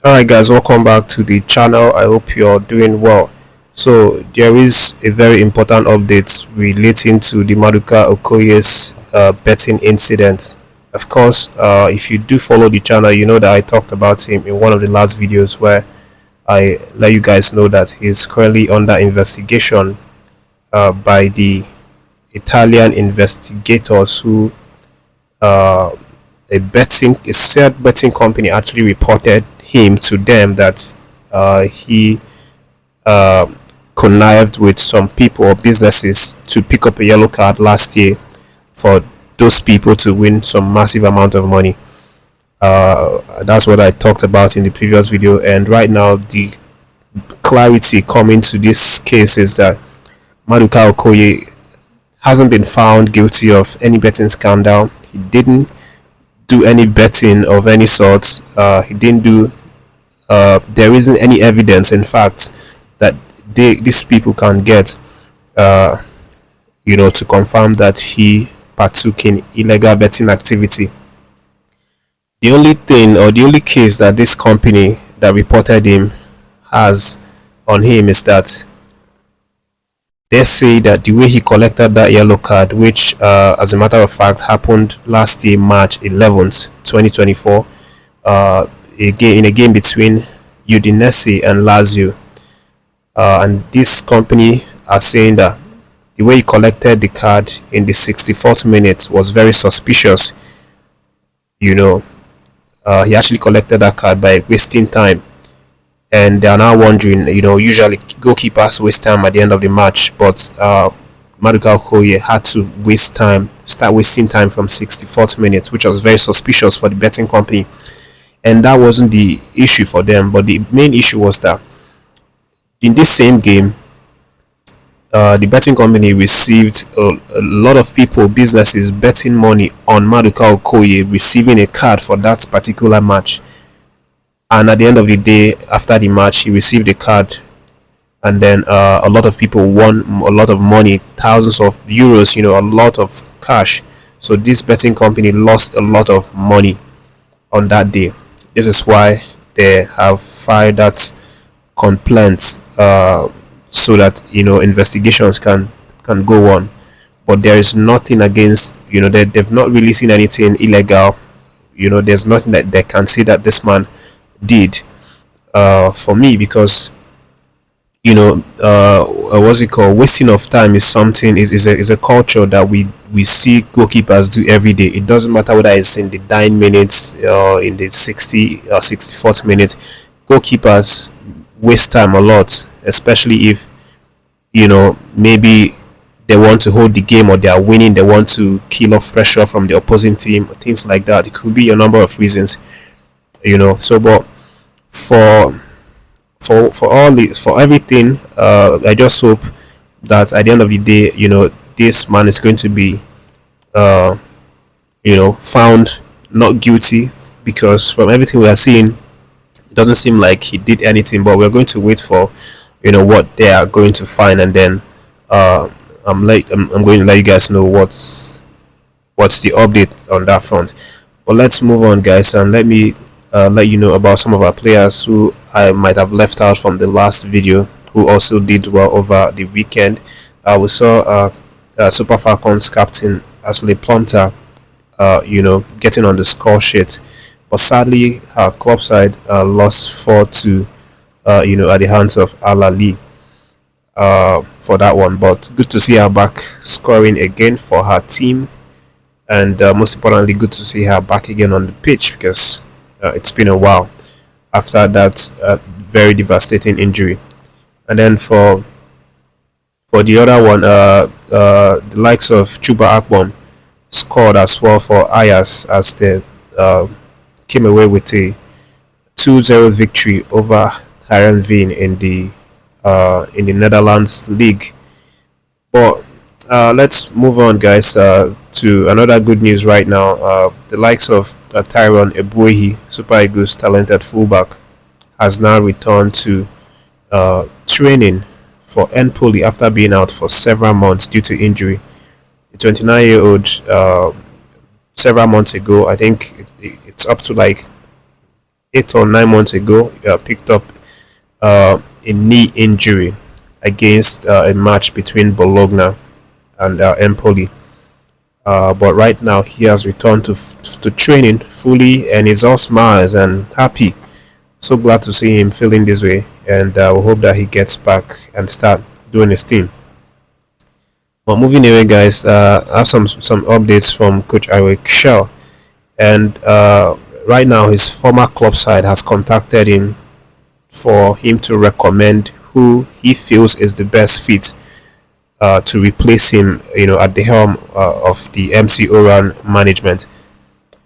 Alright guys, welcome back to the channel. I hope you're doing well. So there is a very important update relating to the Maduka Okoye's betting incident. Of course, if you do follow the channel, you know that I talked about him in one of the last videos where I let you guys know that he's currently under investigation by the Italian investigators who uh, a said betting company actually reported him to them that he uh, connived with some people or businesses to pick up a yellow card last year for those people to win some massive amount of money. That's what I talked about in the previous video, and right now the clarity coming to this case is that Maduka Okoye hasn't been found guilty of any betting scandal. He didn't do any betting of any sort. He didn't do. There isn't any evidence, in fact, that these people can get, uh, to confirm that he partook in illegal betting activity. The only thing or the only case that this company that reported him has on him is that they say that the way he collected that yellow card, which as a matter of fact happened last year, March 11th, 2024, in a game between Udinese and Lazio. And this company are saying that the way he collected the card in the 64th minute was very suspicious. You know, he actually collected that card by wasting time. And they are now wondering, usually goalkeepers waste time at the end of the match, but Maduka Okoye had to start wasting time from 64th minute, which was very suspicious for the betting company. And that wasn't the issue for them, but the main issue was that in this same game, the betting company received a lot of people, businesses betting money on Maduka Okoye receiving a card for that particular match. And at the end of the day, after the match, he received a card, and then a lot of people won a lot of money, thousands of euros, a lot of cash. So this betting company lost a lot of money on that day. This is why they have filed that complaint, so that investigations can go on. But there is nothing against, they've not really seen anything illegal. There's nothing that they can say that this man did. For me, because what's it called, wasting of time is something, is a culture that we see goalkeepers do every day. It doesn't matter whether it's in the 9 minutes or in the 60 or 64th minute. Goalkeepers waste time a lot, especially if maybe they want to hold the game, or they are winning, they want to kill off pressure from the opposing team, things like that. It could be a number of reasons, so. But for everything, I just hope that at the end of the day, this man is going to be found not guilty, because from everything we are seeing, it doesn't seem like he did anything. But we're going to wait for what they are going to find, and then I'm going to let you guys know what's the update on that front. But let's move on, guys, and let me let you know about some of our players who I might have left out from the last video, who also did well over the weekend. We saw Super Falcons captain Ashley Plumter, getting on the score sheet, but sadly her club side lost 4-2, at the hands of Al Ali for that one. But good to see her back scoring again for her team, and most importantly, good to see her back again on the pitch, because it's been a while after that very devastating injury. And then for the other one, the likes of Chuba Akpom scored as well for Ajax, as they came away with a 2-0 victory over Heerenveen in the Netherlands league. But let's move on, guys, to another good news right now. The likes of Tyrone EBUEHI, Super Eagles talented fullback, has now returned to training for Empoli after being out for several months due to injury. The 29-year-old, several months ago, I think it's up to like 8 or 9 months ago, picked up a knee injury against a match between Bologna and Empoli. But right now he has returned to training fully and is all smiles and happy. So glad to see him feeling this way, and we hope that he gets back and start doing his thing. But moving away, guys, I have some updates from Coach Eric Chelle, and right now his former club side has contacted him for him to recommend who he feels is the best fit to replace him, at the helm of the MC Oran management.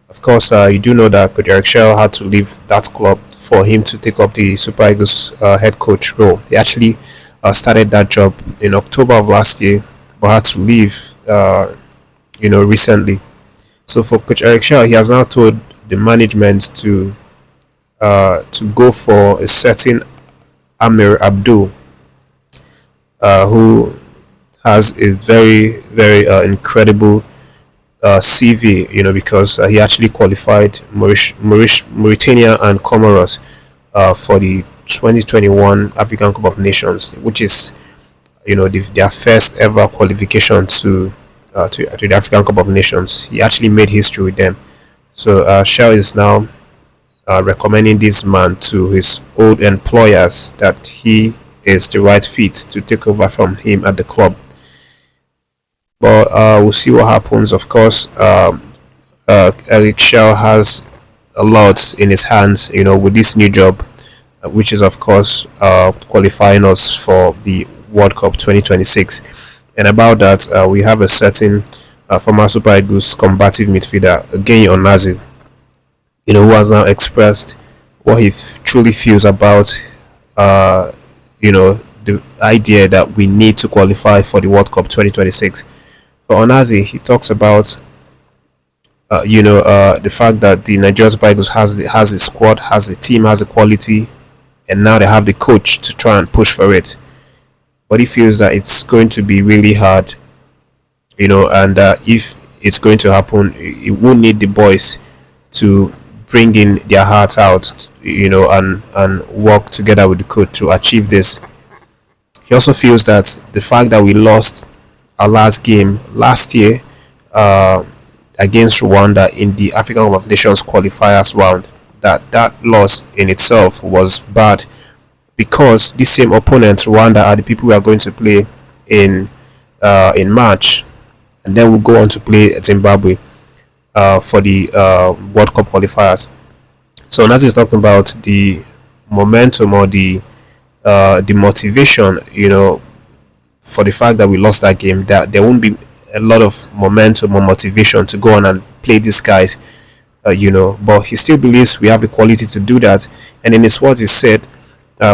Of course, you do know that Coach Eric Chelle had to leave that club for him to take up the Super Eagles head coach role. He actually started that job in October of last year, but had to leave, recently. So for Coach Eric Chelle, he has now told the management to go for a certain Amir Abdul, who has a very very incredible CV, because he actually qualified Mauritania and Comoros for the 2021 African Cup of Nations, which is their first ever qualification to the African Cup of Nations. He actually made history with them. So Shell is now recommending this man to his old employers that he is the right fit to take over from him at the club. But we'll see what happens. Of course, Eric Shell has a lot in his hands, with this new job, which is of course qualifying us for the World Cup 2026. And about that, we have a certain former Super Eagles combative midfielder, Genyi Onazi, who has now expressed what he truly feels about, the idea that we need to qualify for the World Cup 2026. For Onazi, he talks about, the fact that the Nigerian Super Eagles has a squad, has a team, has a quality, and now they have the coach to try and push for it. But he feels that it's going to be really hard, and if it's going to happen, it will need the boys to bring in their hearts out, and work together with the coach to achieve this. He also feels that the fact that we lost our last game last year against Rwanda in the African Cup of Nations qualifiers round, that loss in itself was bad, because this same opponent, Rwanda, are the people we are going to play in March, and then we'll go on to play Zimbabwe for the World Cup qualifiers. So Nazi is talking about the momentum or the motivation, for the fact that we lost that game, that there won't be a lot of momentum or motivation to go on and play these guys, but he still believes we have the quality to do that. And in his words, he said,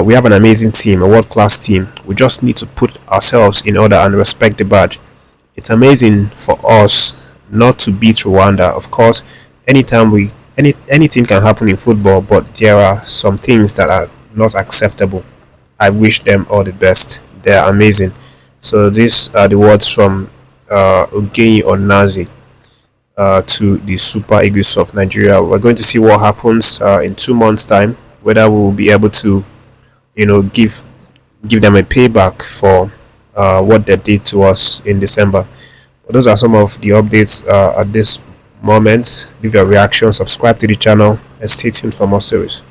we have an amazing team, a world-class team. We just need to put ourselves in order and respect the badge. It's amazing for us not to beat Rwanda. Of course, anything can happen in football, but there are some things that are not acceptable. I wish them all the best. They're amazing. So these are the words from Genyi Onazi to the Super Eagles of Nigeria. We're going to see what happens in 2 months' time, whether we will be able to give them a payback for what they did to us in December. But those are some of the updates at this moment. Leave your reaction, subscribe to the channel, and stay tuned for more stories.